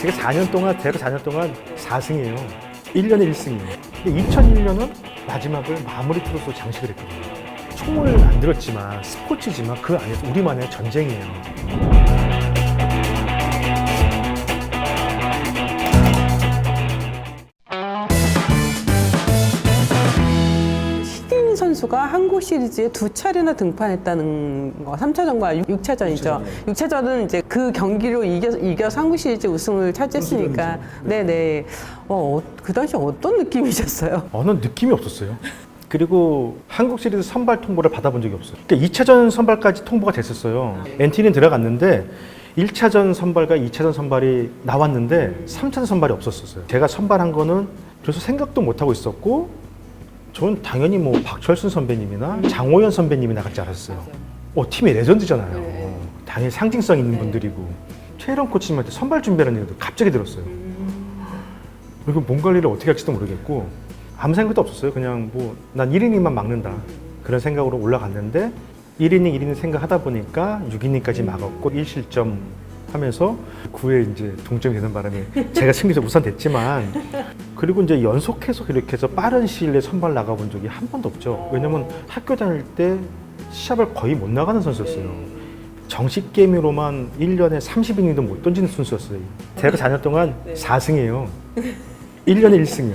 제가 4년 동안, 대학 4년 동안 4승이에요. 1년에 1승이에요. 근데 2001년은 마지막을 마무리 투수로 장식을 했거든요. 총을 안 들었지만 스포츠지만 그 안에서 우리만의 전쟁이에요. 신인 선수가 한국 시리즈에 2차례나 등판했다는 거, 3차전과 6차전이죠. 6차전은 이제 그 경기로 이겨서 한국 시리즈 우승을 차지했으니까. 네네. 그 당시 어떤 느낌이셨어요? 느낌이 없었어요. 그리고 한국 시리즈 선발 통보를 받아본 적이 없어요. 그러니까 2차전 선발까지 통보가 됐었어요. NT는 들어갔는데 1차전 선발과 2차전 선발이 나왔는데 3차전 선발이 없었어요. 제가 선발한 거는 그래서 생각도 못하고 있었고 저는 당연히 뭐 박철순 선배님이나 장호연 선배님이 나갈 줄 알았어요. 팀의 레전드잖아요. 당연히 상징성 있는 분들이고 최일원 코치님한테 선발 준비하는 얘기도 갑자기 들었어요. 그리고 몸 관리를 어떻게 할지도 모르겠고 아무 생각도 없었어요. 그냥 뭐 난 1이닝만 막는다 그런 생각으로 올라갔는데 1이닝 생각하다 보니까 6이닝까지 막았고 1실점 하면서 9회 이제 동점이 되는 바람에 제가 승리적 우선 됐지만 그리고 이제 연속해서 그렇게 해서 빠른 시일 내에 선발 나가본 적이 한 번도 없죠. 왜냐면 학교 다닐 때 시합을 거의 못 나가는 선수였어요. 정식 게임으로만 1년에 30이닝도 못 던지는 선수였어요. 대학 4년 동안 4승이에요. 1년에 1승이요.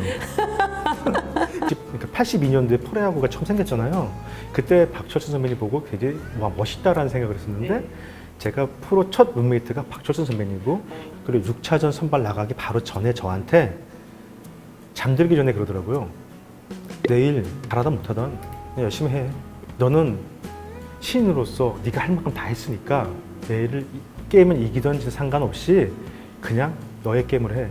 그러니까 82년도에 프로야구가 처음 생겼잖아요. 그때 박철순 선배님 보고 굉장히 와 멋있다라는 생각을 했었는데 제가 프로 첫 룸메이트가 박철순 선배님이고 그리고 6차전 선발 나가기 바로 전에 저한테 잠들기 전에 그러더라고요. 내일 잘하든 못하든 열심히 해. 너는 신인으로서 네가 할 만큼 다 했으니까 내일 게임은 이기든 상관없이 그냥 너의 게임을 해.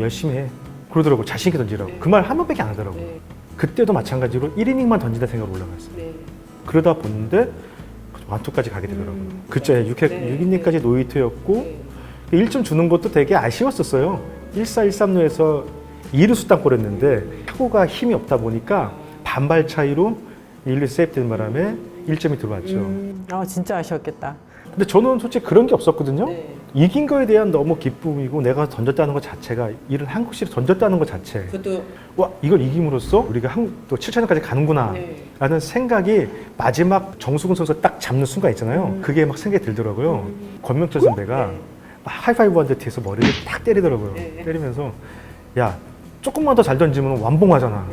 열심히 해. 그러더라고. 자신 있게 던지라고. 그 말 한 번밖에 안 하더라고. 그때도 마찬가지로 1이닝만 던진다 생각으로 올라갔어요. 그러다 보는데 완투까지 가게 되더라고요. 그쵸. 6이닝까지 노히트였고 1점 주는 것도 되게 아쉬웠었어요. 1-4, 1-3루에서 2루수 땅볼 했는데 타구가 힘이 없다 보니까 반발 차이로 1루 세이프 되는 바람에 1점이 들어왔죠. 진짜 아쉬웠겠다. 근데 저는 솔직히 그런 게 없었거든요. 이긴 거에 대한 너무 기쁨이고 내가 던졌다는 것 자체가 이런 한국 시리즈 던졌다는 것 자체 와 이걸 이김으로써 우리가 또 7차전까지 가는구나 라는 생각이 마지막 정수근 선수가 딱 잡는 순간 있잖아요. 그게 막 생각이 들더라고요. 권명철 선배가 하이파이브 한 듯 뒤에서 머리를 딱 때리더라고요. 때리면서 야 조금만 더 잘 던지면 완봉하잖아.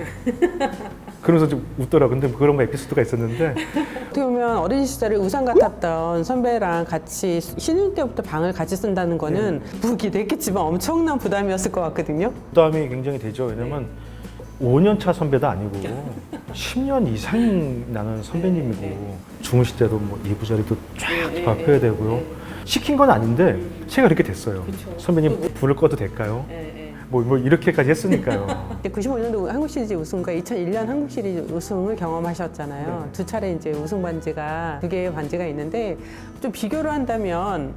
그러면서 좀 웃더라고요. 근데 그런 거 에피소드가 있었는데 어떻게 보면 어린 시절에 우상 같았던 선배랑 같이 신인 때부터 방을 같이 쓴다는 거는 무기됐겠지만 엄청난 부담이었을 것 같거든요. 부담이 굉장히 되죠. 왜냐면 5년 차 선배도 아니고 10년 이상 나는 선배님이고 주무실 때도 뭐 이부 자리도 쫙 바꿔야 되고요. 시킨 건 아닌데 제가 그렇게 됐어요. 선배님 불을 꺼도 될까요? 뭐 이렇게까지 했으니까요. 95년도 한국 시리즈 우승과 2001년 한국 시리즈 우승을 경험하셨잖아요. 2차례 이제 우승 반지가 2개의 반지가 있는데 좀 비교를 한다면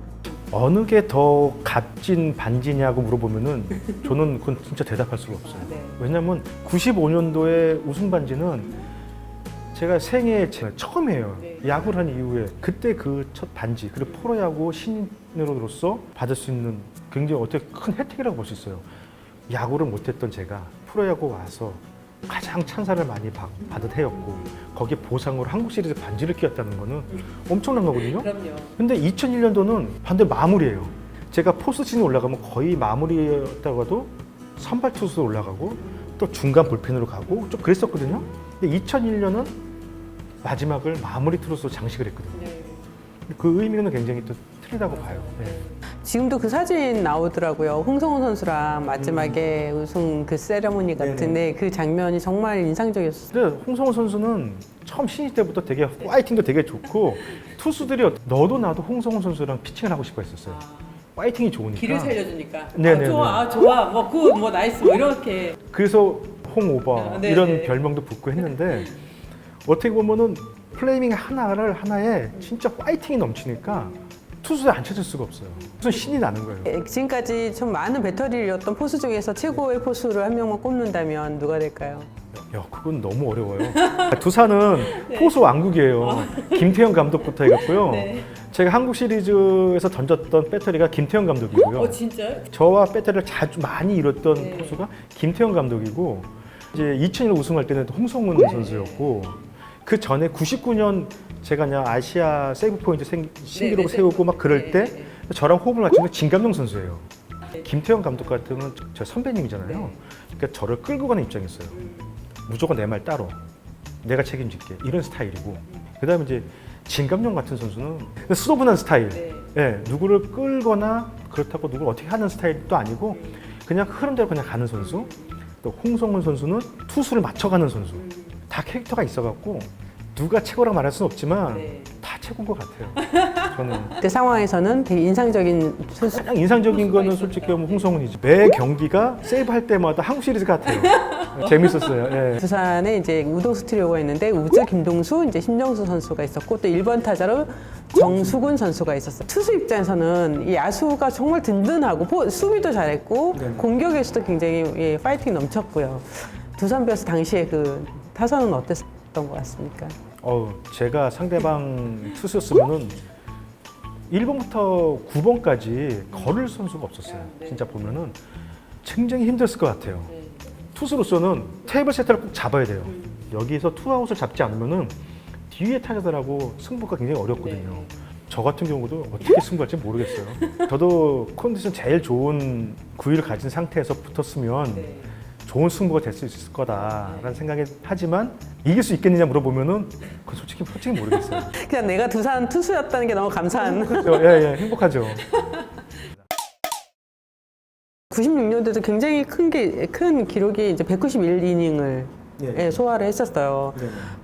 어느 게 더 값진 반지냐고 물어보면은 저는 그건 진짜 대답할 수가 없어요. 왜냐면 95년도에 우승 반지는 제가 생애 처음이에요. 야구를 한 이후에 그때 그 첫 반지 그리고 프로야구 신인으로서 받을 수 있는 굉장히 어떻게 큰 혜택이라고 볼 수 있어요. 야구를 못했던 제가 프로야구 와서 가장 찬사를 많이 받은 해였고 거기에 보상으로 한국 시리즈 반지를 끼웠다는 거는 엄청난 거거든요. 근데 2001년도는 반대 마무리예요. 제가 포수 진에 올라가면 거의 마무리였다고 해도 선발 투수로 올라가고 또 중간 불펜으로 가고 좀 그랬었거든요. 근데 2001년은 마지막을 마무리 투수로 장식을 했거든요. 그 의미는 굉장히 또 틀리다고 봐요. 지금도 그 사진 나오더라고요. 홍성훈 선수랑 마지막에 우승 그 세레모니 같은데 그 장면이 정말 인상적이었어요. 근데 홍성훈 선수는 처음 신인 때부터 되게 파이팅도 되게 좋고 투수들이 너도 나도 홍성훈 선수랑 피칭을 하고 싶어 했었어요. 파이팅이 좋으니까. 길을 살려주니까. 네네네. 좋아. 뭐 굿, 뭐 나이스, 뭐 이렇게. 그래서 홍오바 네네. 이런 별명도 붙고 했는데 어떻게 보면은 플레이밍 하나에 진짜 파이팅이 넘치니까 투수에 안 찾을 수가 없어요. 무슨 신이 나는 거예요. 지금까지 좀 많은 배터리였던 포수 중에서 최고의 포수를 한 명만 꼽는다면 누가 될까요? 야, 그건 너무 어려워요. 두산은 포수 왕국이에요. 김태형 감독부터 해갖고요. 제가 한국 시리즈에서 던졌던 배터리가 김태형 감독이고요. 진짜요? 저와 배터리를 자주 많이 이뤘던 포수가 김태형 감독이고, 이제 2000년 우승할 때는 또 홍성훈 선수였고, 그 전에 99년 제가 그냥 아시아 세이브 포인트 신기록을 세우고 막 그럴 때 저랑 호흡을 맞춘 게 진감용 선수예요. 김태형 감독 같은 경우는 저 선배님이잖아요. 그러니까 저를 끌고 가는 입장이었어요. 무조건 내 말 따로, 내가 책임질게, 이런 스타일이고, 그다음에 이제 진감용 같은 선수는 수도분한 스타일. 예, 누구를 끌거나 그렇다고 누구를 어떻게 하는 스타일도 아니고 그냥 흐름대로 그냥 가는 선수. 또 홍성훈 선수는 투수를 맞춰가는 선수. 다 캐릭터가 있어갖고 누가 최고라고 말할 수는 없지만 다 최고인 것 같아요. 저는 그때 상황에서는 되게 인상적인 투수. 가장 인상적인 거는 솔직히 뭐 홍성훈이지. 매 경기가 세이브할 때마다 한국 시리즈 같아요. 재밌었어요. 예. 두산에 이제 우동수 트리오가 있는데 우즈, 김동수, 이제 심정수 선수가 있었고 또 1번 타자로 정수근 선수가 있었어요. 투수 입장에서는 이 야수가 정말 든든하고 수비도 잘했고 공격에서도 굉장히 파이팅 넘쳤고요. 두산 베어스 당시에 그 타선은 어땠던 것 같습니까? 제가 상대방 투수였으면은 1번부터 9번까지 걸을 선수가 없었어요. 진짜 보면은 굉장히 힘들었을 것 같아요. 투수로서는 테이블 세터를 꼭 잡아야 돼요. 여기서 투아웃을 잡지 않으면은 뒤에 타자들하고 승부가 굉장히 어렵거든요. 저 같은 경우도 어떻게 승부할지 모르겠어요. 저도 컨디션 제일 좋은 구위를 가진 상태에서 붙었으면 좋은 승부가 될 수 있을 거다라는 생각이 하지만 이길 수 있겠느냐 물어보면은 그건 솔직히 모르겠어요. 그냥 내가 두산 투수였다는 게 너무 감사한. 예, 행복하죠. 96년도도 굉장히 큰 기록이 이제 191이닝을 소화를 했었어요.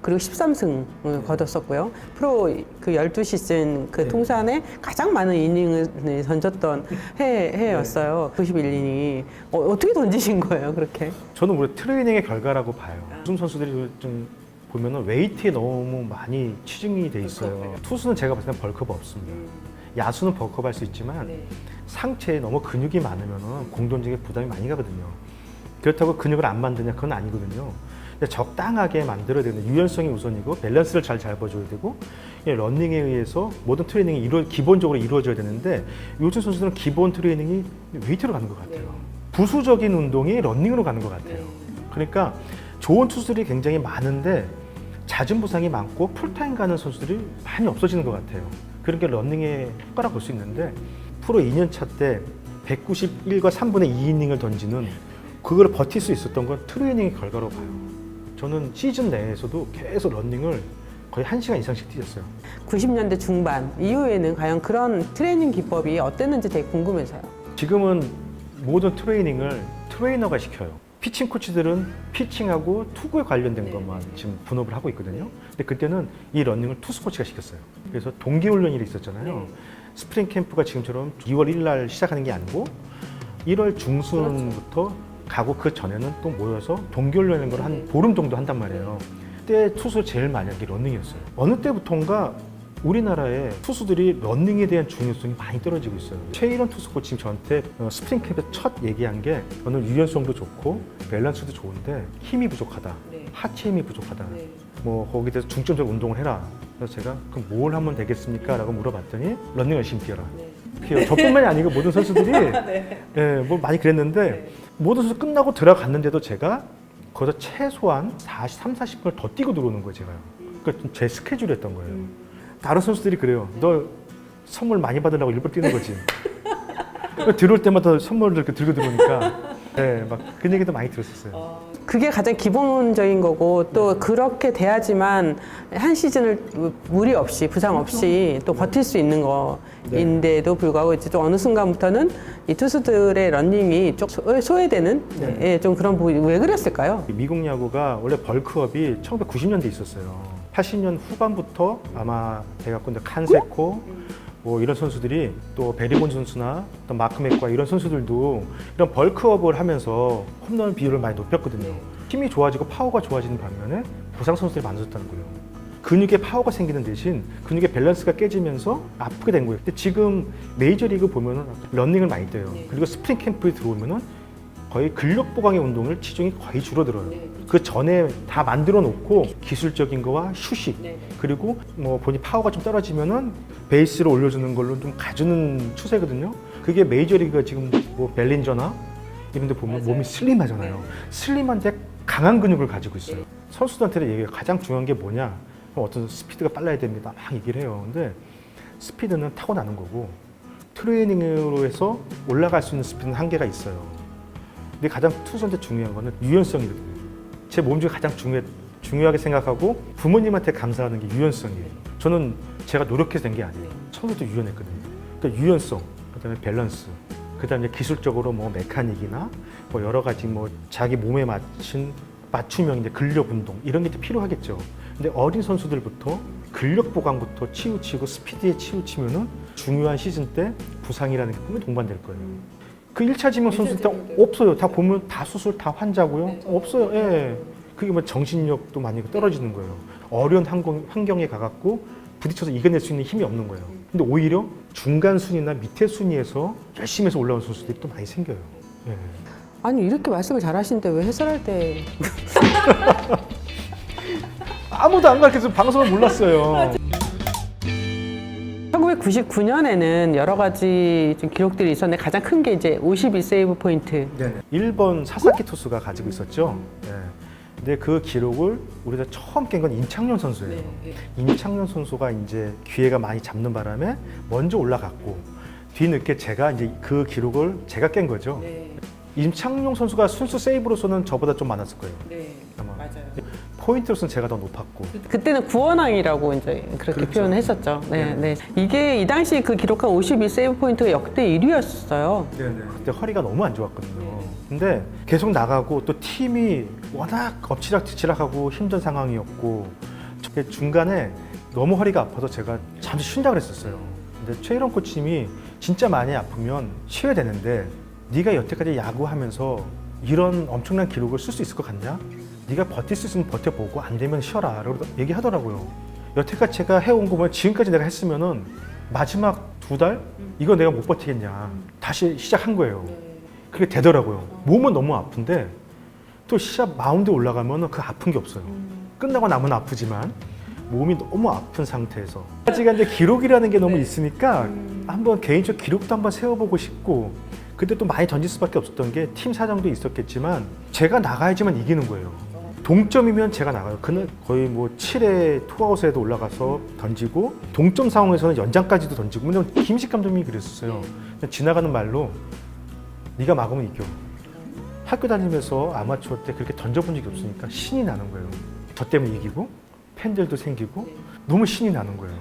그리고 13승을 거뒀었고요. 프로 그 12시즌 그 통산에 가장 많은 이닝을 던졌던 해였어요. 91이닝이. 어떻게 던지신 거예요, 그렇게? 저는 우리 트레이닝의 결과라고 봐요. 요즘 선수들이 좀 보면은 웨이트에 너무 많이 치중이 돼 있어요. 투수는 제가 봤을 때 벌크업이 없습니다. 야수는 벌크업 할 수 있지만 상체에 너무 근육이 많으면은 공 던지기에 부담이 많이 가거든요. 그렇다고 근육을 안 만드냐 그건 아니거든요. 적당하게 만들어야 되는 유연성이 우선이고 밸런스를 잘 잡아줘야 되고 러닝에 의해서 모든 트레이닝이 기본적으로 이루어져야 되는데 요즘 선수들은 기본 트레이닝이 웨이트로 가는 것 같아요. 부수적인 운동이 러닝으로 가는 것 같아요. 그러니까 좋은 투수들이 굉장히 많은데 잦은 부상이 많고 풀타임 가는 선수들이 많이 없어지는 것 같아요. 그러니까 러닝에 효과라고 볼 수 있는데 프로 2년차 때 191과 3분의 2이닝을 던지는 그걸 버틸 수 있었던 건 트레이닝의 결과로 봐요. 저는 시즌 내에서도 계속 러닝을 거의 1시간 이상씩 뛰었어요. 90년대 중반 이후에는 과연 그런 트레이닝 기법이 어땠는지 되게 궁금해서요. 지금은 모든 트레이닝을 트레이너가 시켜요. 피칭 코치들은 피칭하고 투구에 관련된 것만 지금 분업을 하고 있거든요. 근데 그때는 이 러닝을 투수 코치가 시켰어요. 그래서 동기훈련이 있었잖아요. 스프링 캠프가 지금처럼 2월 1일 날 시작하는 게 아니고 1월 중순부터 가고 그 전에는 또 모여서 동기훈련인 걸 한 보름 정도 한단 말이에요. 그때 투수 제일 많이 한 게 러닝이었어요. 어느 때부터인가 우리나라의 투수들이 러닝에 대한 중요성이 많이 떨어지고 있어요. 최일원 투수 코치 저한테 스프링 캠프에 첫 얘기한 게 너는 유연성도 좋고 밸런스도 좋은데 힘이 부족하다. 하체 힘이 부족하다. 뭐 거기에 대해서 중점적 운동을 해라. 그래서 제가 그럼 뭘 하면 되겠습니까? 라고 물어봤더니 러닝 열심히 뛰어라. 저뿐만이 아니고 모든 선수들이 뭐 많이 그랬는데 모든 선수 끝나고 들어갔는데도 제가 거기서 최소한 40분 더 뛰고 들어오는 거예요, 제가요. 그러니까 제 스케줄이었던 거예요. 다른 선수들이 그래요. 너 선물 많이 받으려고 일부러 뛰는 거지. 들어올 때마다 선물을 이렇게 들고 들어오니까 막 그 얘기도 많이 들었었어요. 그게 가장 기본적인 거고 또 그렇게 돼야지만 한 시즌을 무리 없이 부상 없이 또 버틸 수 있는 거인데도 불구하고 이제 또 어느 순간부터는 이 투수들의 러닝이 좀 소외되는 좀 그런 부분이 왜 그랬을까요? 미국 야구가 원래 벌크업이 1990년대에 있었어요. 80년 후반부터 아마 제가 근데 칸세코 뭐 이런 선수들이 또 베리본 선수나 또 마크 맥과 이런 선수들도 이런 벌크업을 하면서 홈런 비율을 많이 높였거든요. 힘이 좋아지고 파워가 좋아지는 반면에 부상 선수들이 많아졌다는 거예요. 근육에 파워가 생기는 대신 근육의 밸런스가 깨지면서 아프게 된 거예요. 근데 지금 메이저리그 보면은 러닝을 많이 뛰어요. 그리고 스프링 캠프에 들어오면은 거의 근력 보강의 운동을 치중이 거의 줄어들어요. 그 전에 다 만들어 놓고 기술적인 거와 휴식 그리고 뭐 본인 파워가 좀 떨어지면은 베이스를 올려주는 걸로 좀 가주는 추세거든요. 그게 메이저리그가 지금 뭐 벨린저나 이런 데 보면 몸이 슬림하잖아요. 슬림한데 강한 근육을 가지고 있어요. 선수들한테 얘기해요. 가장 중요한 게 뭐냐? 어떤 스피드가 빨라야 됩니다. 막 얘기를 해요. 근데 스피드는 타고나는 거고 트레이닝으로 해서 올라갈 수 있는 스피드는 한계가 있어요. 근데 가장 투수한테 중요한 거는 유연성이거든요. 제 몸 중에 가장 중요하게 생각하고 부모님한테 감사하는 게 유연성이에요. 저는 제가 노력해서 된 게 아니에요. 처음부터 유연했거든요. 그러니까 유연성, 그다음에 밸런스, 그다음에 기술적으로 뭐 메카닉이나 뭐 여러 가지 뭐 자기 몸에 맞춘 맞춤형 이제 근력 운동 이런 게 필요하겠죠. 근데 어린 선수들부터 근력 보강부터 치우치고 스피드에 치우치면은 중요한 시즌 때 부상이라는 게 분명히 동반될 거예요. 그 1차 지명 선수 때 없어요. 다 보면 다 수술 다 환자고요. 없어요. 예. 그게 뭐 정신력도 많이 떨어지는 거예요. 어려운 환경에 가갖고 부딪혀서 이겨낼 수 있는 힘이 없는 거예요. 근데 오히려 중간 순위나 밑에 순위에서 열심히 해서 올라온 선수들이 또 많이 생겨요. 예. 아니 이렇게 말씀을 잘하시는데 왜 해설할 때 아무도 안 가르쳐서 방송을 몰랐어요. 1999년에는 여러 가지 좀 기록들이 있었는데 가장 큰 게 이제 52세이브 포인트. 네네. 일본 사사키 투수가 가지고 있었죠. 네. 근데 그 기록을 우리가 처음 깬 건 임창용 선수예요. 임창용 선수가 이제 기회가 많이 잡는 바람에 먼저 올라갔고 뒤늦게 제가 이제 그 기록을 제가 깬 거죠. 임창용 선수가 순수 세이브로서는 저보다 좀 많았을 거예요. 아마. 맞아요. 포인트로서는 제가 더 높았고. 그때는 구원왕이라고 이제 그렇게 그렇죠. 표현을 했었죠. 네, 네. 네. 이게 이 당시 그 기록한 52세이브 포인트가 역대 1위였어요. 네네. 그때 허리가 너무 안 좋았거든요. 근데 계속 나가고 또 팀이 워낙 엎치락뒤치락하고 힘든 상황이었고 중간에 너무 허리가 아파서 제가 잠시 쉰다 그랬었어요. 근데 최일원 코치님이 진짜 많이 아프면 쉬어야 되는데 네가 여태까지 야구하면서 이런 엄청난 기록을 쓸 수 있을 것 같냐? 네가 버틸 수 있으면 버텨보고 안 되면 쉬어라 라고 얘기하더라고요. 여태까지 제가 해온 거 보면 지금까지 내가 했으면은 마지막 2달? 이거 내가 못 버티겠냐. 다시 시작한 거예요. 그게 되더라고요. 몸은 너무 아픈데 또 시합 마운드에 올라가면 그 아픈 게 없어요. 끝나고 나면 아프지만 몸이 너무 아픈 상태에서 아직 이제 기록이라는 게 너무 있으니까 한번 개인적 기록도 한번 세워보고 싶고 그때 또 많이 던질 수밖에 없었던 게 팀 사정도 있었겠지만 제가 나가야지만 이기는 거예요. 동점이면 제가 나가요. 그날 거의 뭐 7회 투아웃에도 올라가서 던지고 동점 상황에서는 연장까지도 던지고 왜냐면 김식 감독님이 그랬었어요. 그냥 지나가는 말로 네가 막으면 이겨. 학교 다니면서 아마추어 때 그렇게 던져본 적이 없으니까 신이 나는 거예요. 저 때문에 이기고 팬들도 생기고 너무 신이 나는 거예요.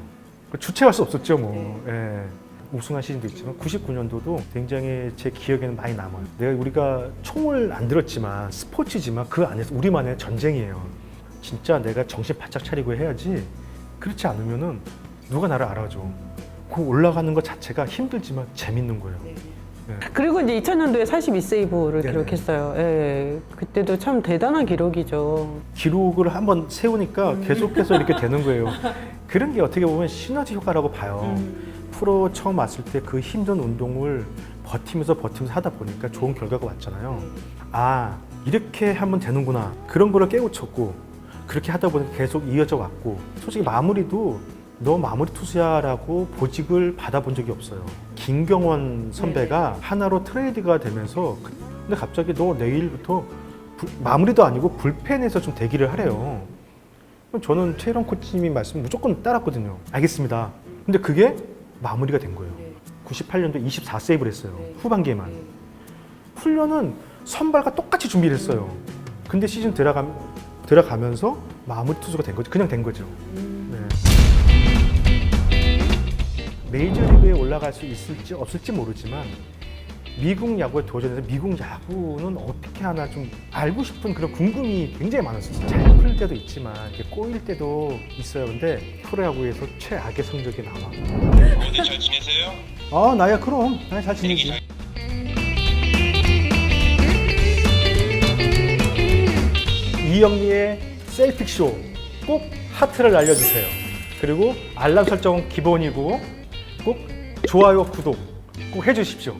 주체할 수 없었죠 뭐. 예. 우승한 시즌도 있지만 99년도도 굉장히 제 기억에는 많이 남아요. 우리가 총을 안 들었지만 스포츠지만 그 안에서 우리만의 전쟁이에요. 진짜 내가 정신 바짝 차리고 해야지 그렇지 않으면은 누가 나를 알아줘. 그 올라가는 것 자체가 힘들지만 재밌는 거예요. 그리고 이제 2000년도에 42세이브를 네네. 기록했어요. 예. 그때도 참 대단한 기록이죠. 기록을 한번 세우니까 계속해서 이렇게 되는 거예요. 그런 게 어떻게 보면 시너지 효과라고 봐요. 프로 처음 왔을 때 그 힘든 운동을 버티면서 하다 보니까 좋은 결과가 왔잖아요. 아, 이렇게 하면 되는구나. 그런 거를 깨우쳤고 그렇게 하다 보니까 계속 이어져 왔고 솔직히 마무리도 너 마무리 투수야라고 보직을 받아본 적이 없어요. 김경원 선배가 하나로 트레이드가 되면서 근데 갑자기 너 내일부터 마무리도 아니고 불펜에서 좀 대기를 하래요. 그럼 저는 최일원 코치님이 말씀 무조건 따랐거든요. 알겠습니다. 근데 그게 마무리가 된 거예요. 98년도 24세이브를 했어요. 후반기에만. 훈련은 선발과 똑같이 준비를 했어요. 근데 시즌 들어가면서 마무리 투수가 된 거죠. 그냥 된 거죠. 네. 메이저리그에 올라갈 수 있을지 없을지 모르지만 미국 야구에 도전해서 미국 야구는 어떻게 하나 좀 알고 싶은 그런 궁금이 굉장히 많았어요. 잘 풀릴 때도 있지만 꼬일 때도 있어요. 근데 프로야구에서 최악의 성적이 나와. 어머니 잘 지내세요? 아, 나야 그럼. 나 잘 지내지. 이영리의 셀픽쇼 꼭 하트를 날려주세요. 그리고 알람 설정은 기본이고 꼭 좋아요, 구독 꼭 해주십시오.